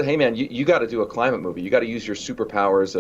Hey man, you got to do a climate movie. You got to use your superpowers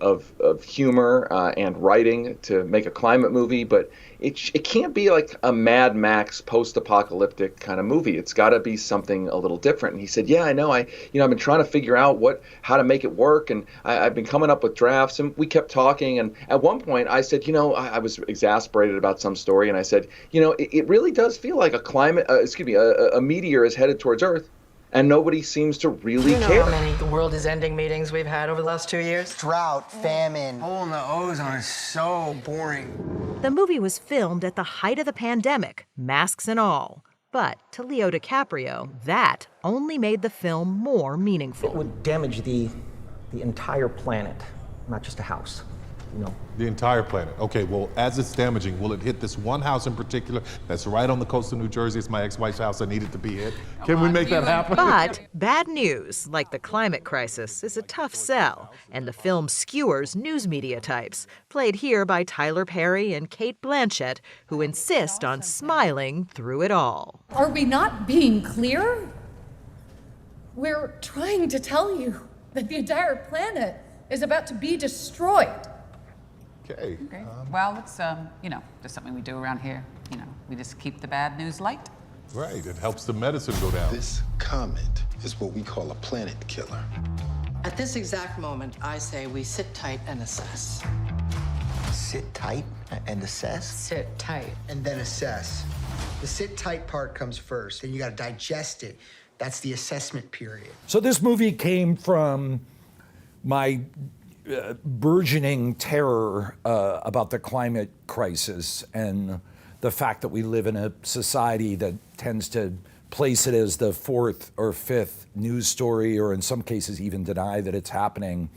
of humor and writing to make a climate movie, but it can't be like a Mad Max post-apocalyptic kind of movie. It's got to be something a little different. And he said, "Yeah, I know. I've been trying to figure out how to make it work, and I've been coming up with drafts." And we kept talking. And at one point, I said, I was exasperated about some story, and I said, it really does feel like a meteor is headed towards Earth and nobody seems to Do really you know how care. many the world is ending meetings we've had over the last 2 years? Drought, famine. Hole in the ozone is so boring. The movie was filmed at the height of the pandemic, masks and all. But to Leo DiCaprio, that only made the film more meaningful. It would damage the entire planet, not just a house, you know. The entire planet. Okay, well, as it's damaging, will it hit this one house in particular that's right on the coast of New Jersey? It's my ex-wife's house. I need it to be hit. Can we make that happen? But bad news, like the climate crisis, is a tough sell, and the film skewers news media types, played here by Tyler Perry and Kate Blanchett, who insist on smiling through it all. Are we not being clear? We're trying to tell you that the entire planet is about to be destroyed. Okay. Well, it's, just something we do around here. We just keep the bad news light. Right, it helps the medicine go down. This comet is what we call a planet killer. At this exact moment, I say we sit tight and assess. Sit tight and assess, Sit tight. and then assess. The sit tight part comes first, then you gotta digest it. That's the assessment period. So this movie came from my burgeoning terror about the climate crisis and the fact that we live in a society that tends to place it as the fourth or fifth news story, or in some cases even deny that it's happening,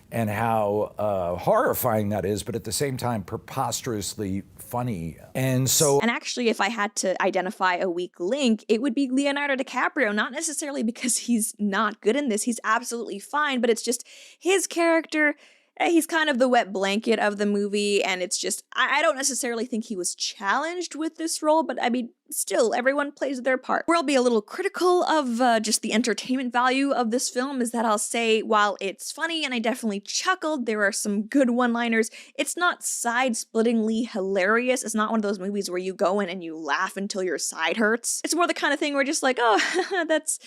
and how horrifying that is, but at the same time preposterously funny. And actually, if I had to identify a weak link, it would be Leonardo DiCaprio, not necessarily because he's not good in this. He's absolutely fine, but it's just his character. He's kind of the wet blanket of the movie, and it's just, I don't necessarily think he was challenged with this role, but I mean, still, everyone plays their part. Where I'll be a little critical of just the entertainment value of this film is that I'll say, while it's funny and I definitely chuckled, there are some good one-liners, it's not side-splittingly hilarious. It's not one of those movies where you go in and you laugh until your side hurts. It's more the kind of thing where just like, oh, that's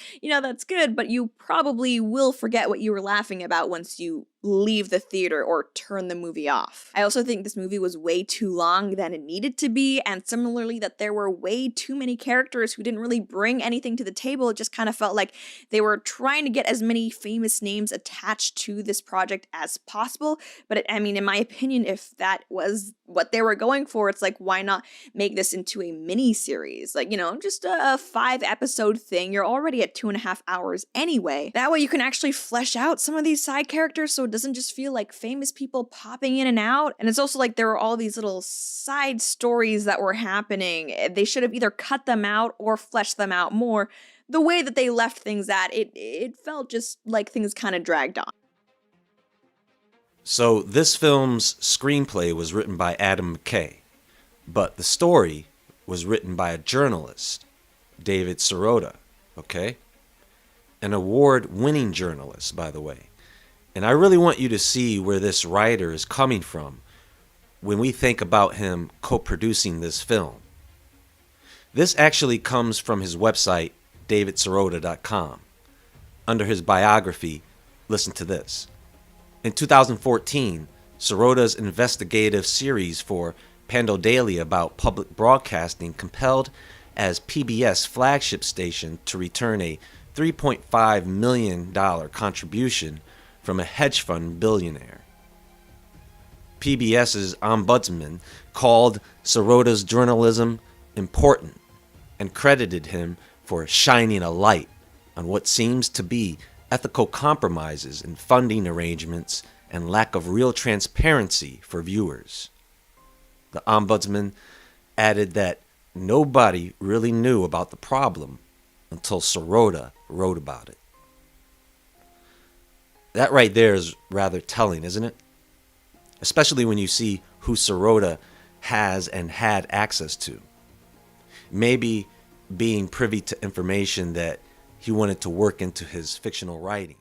good, but you probably will forget what you were laughing about once you leave the theater or turn the movie off. I also think this movie was way too long than it needed to be, and similarly that there were way too many characters who didn't really bring anything to the table. It just kind of felt like they were trying to get as many famous names attached to this project as possible, but in my opinion, if that was what they were going for, it's like, why not make this into a mini series? Like, just a 5-episode thing. You're already at 2.5 hours anyway. That way you can actually flesh out some of these side characters so it doesn't just feel like famous people popping in and out. And it's also like there were all these little side stories that were happening. They should have either cut them out or fleshed them out more. The way that they left things at, it felt just like things kind of dragged on. So this film's screenplay was written by Adam McKay, but the story was written by a journalist, David Sirota, okay? An award-winning journalist, by the way. And I really want you to see where this writer is coming from when we think about him co-producing this film. This actually comes from his website, davidsirota.com. Under his biography, listen to this. In 2014, Sirota's investigative series for Pando Daily about public broadcasting compelled as PBS flagship station to return a $3.5 million contribution from a hedge fund billionaire. PBS's ombudsman called Sirota's journalism important and credited him for shining a light on what seems to be ethical compromises in funding arrangements and lack of real transparency for viewers. The ombudsman added that nobody really knew about the problem until Sirota wrote about it. That right there is rather telling, isn't it? Especially when you see who Sirota has and had access to. Maybe being privy to information that he wanted to work into his fictional writing.